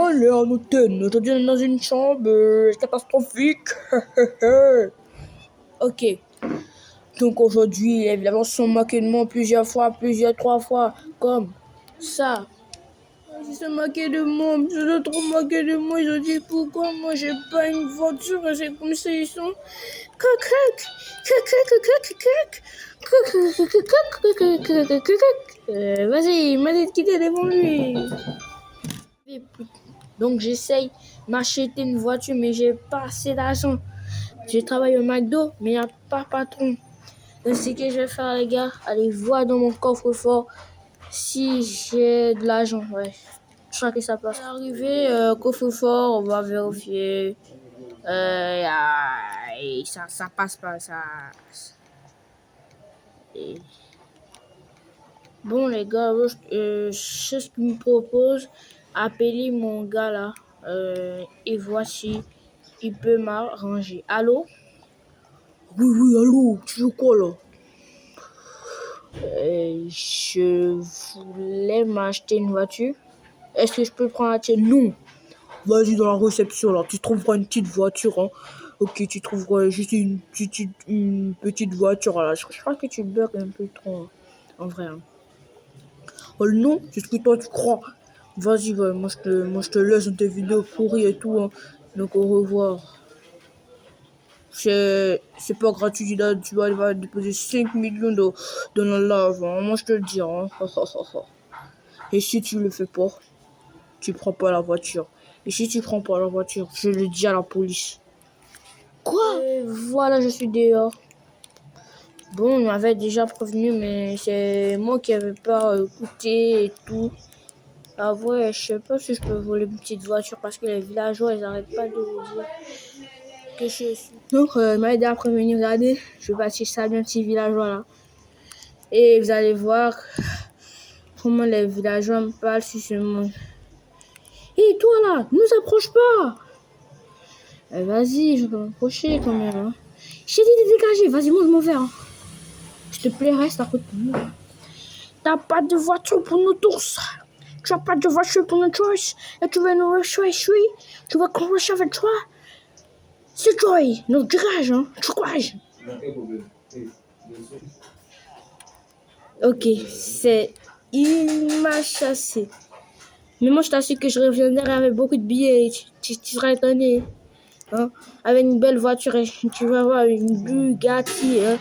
on est en hôtel. Aujourd'hui, on est dans une chambre catastrophique. Ok. Donc aujourd'hui, évidemment, ils se sont moqués de moi plusieurs fois, trois fois, comme ça. Ils se sont moqués de moi, ils se sont trop moqués de moi. Ils ont dit pourquoi moi j'ai pas une voiture. C'est comme ça, ils sont. Vas-y, il m'a dit de quitter devant lui. Donc j'essaye m'acheter une voiture, mais j'ai pas assez d'argent. Je travaille au McDo, mais il n'y a pas patron. Donc ce que je vais faire, les gars, allez voir dans mon coffre-fort si j'ai de l'argent. Ouais, je crois que ça passe. Arrivé, coffre-fort, on va vérifier. Et ça passe pas, ça. Et... Bon, les gars, je sais ce qu'ils me proposent. Appelez mon gars là. Et voici, il peut m'arranger. Allô? Oui, allô, tu veux quoi là? Je voulais m'acheter une voiture. Est-ce que je peux prendre la tienne? Non. Vas-y dans la réception là, tu trouveras une petite voiture. Hein. Ok, tu trouveras juste une petite voiture là. Je crois que tu bugs un peu trop, hein, en vrai. Hein. Oh non, c'est ce que toi tu crois. Vas-y, ouais, moi je te laisse dans tes vidéos pourries et tout. Hein. Donc au revoir. C'est pas gratuit, là, tu vas déposer 5 millions dans la lave, hein. Moi je te le dis, hein. Et si tu le fais pas, tu prends pas la voiture. Et si tu prends pas la voiture, je le dis à la police. Quoi? Et voilà, je suis dehors. Bon, on m'avait déjà prévenu, mais c'est moi qui avais pas écouté et tout. Ah ouais, je sais pas si je peux voler une petite voiture parce que les villageois, ils arrêtent pas de dire que je suis. Donc, il m'a aidé à prévenir, regardez, je vais bâtir ça bien petit villageois là. Et vous allez voir comment les villageois me parlent sur ce monde. Hé, toi là, ne nous approche pas! Vas-y, je vais m'approcher quand même. Hein. J'ai dit de dégager, vas-y, mange mon verre. Hein. S'il te plaît, reste à côté de moi. T'as pas de voiture pour nous tous. Tu as pas de voiture pour nous tous. Et tu veux nous rechercher. Tu veux qu'on recherche avec toi. C'est Joy, nous dégage, hein. Tu courage. Ok, il m'a chassé. Mais moi, je t'assure que je reviendrai avec beaucoup de billets. Tu seras étonné. Hein? Avec une belle voiture, tu vas avoir une Bugatti. Hein?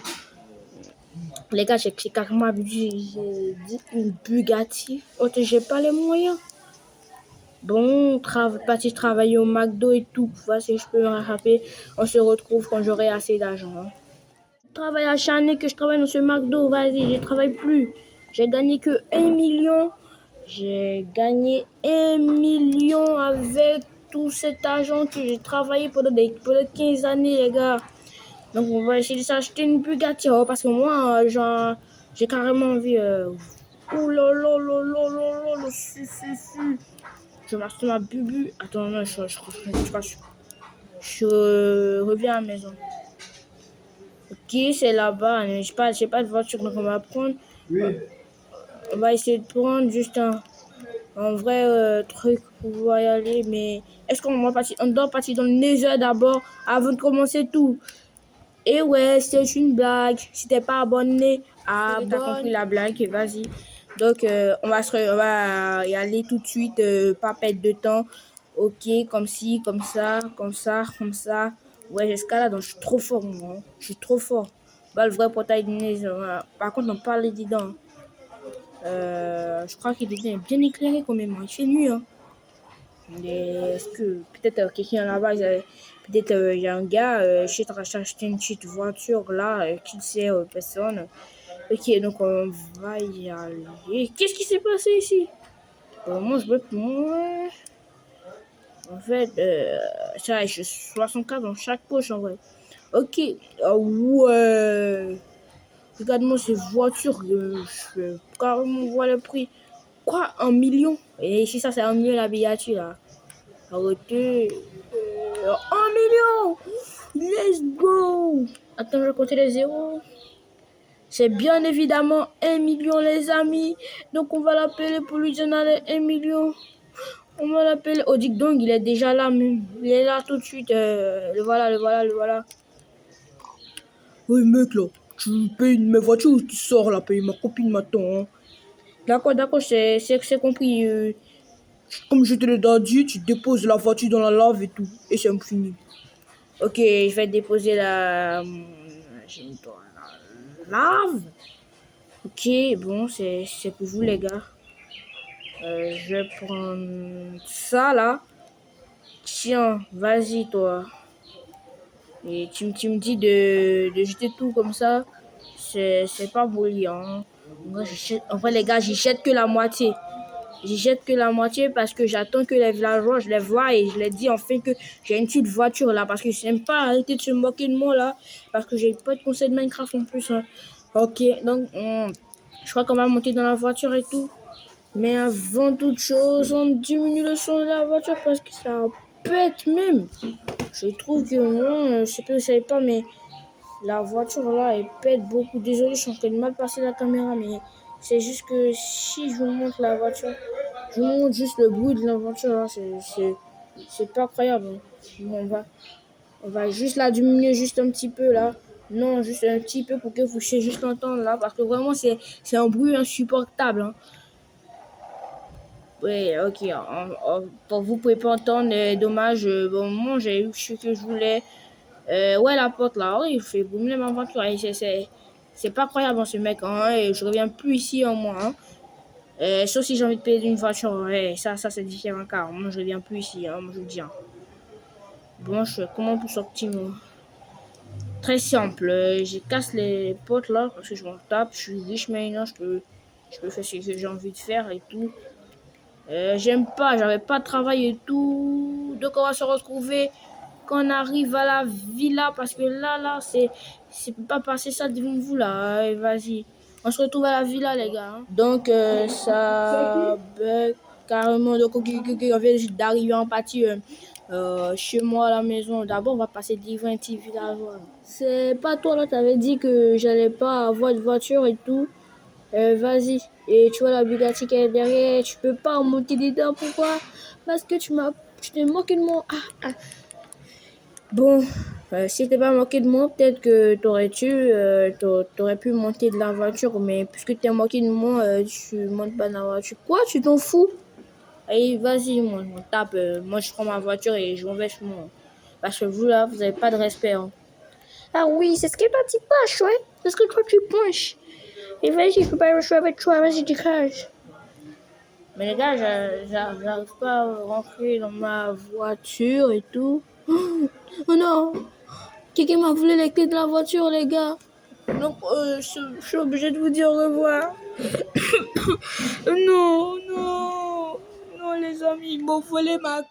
Les gars, j'ai carrément abusé. J'ai dit une Bugatti. Oh, j'ai pas les moyens. Bon, parti travailler au McDo et tout. Voir si je peux me rattraper. On se retrouve quand j'aurai assez d'argent. Hein? Travail acharné que je travaille dans ce McDo. Vas-y, je travaille plus. J'ai gagné que 1 million. J'ai gagné 1 million avec tout cet argent que j'ai travaillé pendant 15 années, les gars. Donc, on va essayer de s'acheter une Bugatti. Oh, parce que moi, j'ai carrément envie. Oh là là là là là là, si. Je vais m'acheter ma bubu. Attends, non, je reviens à la maison. Ok, c'est là-bas. J'ai pas de voiture, donc on va prendre. Oui. On va essayer de prendre juste un vrai truc pour y aller. Mais est-ce on doit partir dans le Nether d'abord avant de commencer tout? Et ouais, c'est une blague. Si t'es pas abonné, t'as compris la blague, vas-y. Donc, on va y aller tout de suite, pas perdre de temps. Ok, comme ci, comme ça. Ouais, j'escalade, donc je suis trop fort, moi. Hein. Je suis trop fort. Bah, le vrai portail de neige. Par contre, on parle dedans. Je crois qu'il est bien éclairé quand même. Il fait nuit, hein. Est-ce que peut-être quelqu'un là-bas, peut-être il y a un gars, je suis en train d'acheter une petite voiture là, qui ne sert personne. Ok, donc on va y aller. Qu'est-ce qui s'est passé ici? Moi, je veux. Moi, en fait, ça, je 64 dans chaque poche en vrai. Ok, ouais. Regarde-moi ces voitures, je vais carrément voir le prix. Quoi, 1 million? Et si ça, c'est 1 million la billetterie là. Arrêtez. 1 million! Let's go! Attends, je vais compter les zéros. C'est bien évidemment 1 million, les amis. Donc, on va l'appeler pour lui donner 1 million. On va l'appeler Odik Dong, il est déjà là même. Il est là tout de suite. Le voilà, le voilà, le voilà. Oui, mec, là, tu payes ma voiture ou tu sors là, payer ma copine m'attend. Hein. D'accord, c'est compris. Comme je te l'ai déjà dit, tu déposes la voiture dans la lave et tout. Et c'est fini. Ok, je vais déposer la machine dans la lave. Ok, bon, c'est pour vous les gars. Je vais prendre ça là. Tiens, vas-y toi. Et tu me dis de jeter tout comme ça. C'est pas poli, hein. En vrai, les gars, j'y jette que la moitié. J'y jette que la moitié parce que j'attends que les villageois, je les vois et je les dis enfin que j'ai une petite voiture là parce que je n'aime pas arrêter de se moquer de moi là parce que j'ai pas de conseil de Minecraft en plus. Hein. Ok, donc je crois qu'on va monter dans la voiture et tout. Mais avant toute chose, on diminue le son de la voiture parce que ça pète même. Je trouve que moi, je sais pas, vous savez pas, mais la voiture là, elle pète beaucoup. Désolé, je suis en train de mal passer la caméra, mais c'est juste que si je vous montre la voiture, je vous montre juste le bruit de la voiture là, c'est pas incroyable. Hein. Bon, on va juste la diminuer juste un petit peu là. Non, juste un petit peu pour que vous puissiez juste entendre là, parce que vraiment c'est un bruit insupportable. Hein. Oui, ok. Pour vous pouvez pas entendre, dommage. Bon, moi j'ai eu ce que je voulais. Ouais, la porte là, oui, il fait boum ma voiture. Et c'est pas croyable, hein, ce mec. Hein, et je reviens plus ici en moi. Hein. Sauf si j'ai envie de payer une voiture. Ouais, ça c'est différent car moi je reviens plus ici. Hein, moi je vous dis. Hein. Bon, je fais comment pour sortir moi? Très simple. Je casse les portes là parce que je m'en tape. Je suis riche maintenant. Je peux faire ce que j'ai envie de faire et tout. J'aime pas, j'avais pas de travail et tout. Donc on va se retrouver quand on arrive à la villa parce que là, c'est pas passer ça devant vous là. Allez, vas-y. On se retrouve à la villa les gars. Hein. Donc ça bug carrément. Donc ok, on vient juste d'arriver en partie chez moi à la maison. D'abord on va passer devant un petit village. C'est pas toi là, t'avais dit que j'allais pas avoir de voiture et tout. Vas-y. Et tu vois la Bugatti qui est derrière, tu peux pas monter dedans. Pourquoi? Parce que tu t'es moqué de moi. Bon, si t'es pas moqué de moi, peut-être que t'aurais pu monter de la voiture, mais puisque t'es moqué de moi, tu montes pas de la voiture. Quoi? Tu t'en fous? Allez, vas-y, moi, je m'en tape. Moi, je prends ma voiture et je m'en vais chez moi. Parce que vous, là, vous avez pas de respect. Hein. Ah oui, c'est ce que toi tu penses, ouais? C'est ce que toi tu penses. Et vas-y, je peux pas jouer avec toi, vas-y, dégage. Mais les gars, j'arrive pas à rentrer dans ma voiture et tout. Oh non! Quelqu'un m'a volé les clés de la voiture, les gars. Donc, je suis obligée de vous dire au revoir. Non, non, non, les amis, ils m'ont volé ma...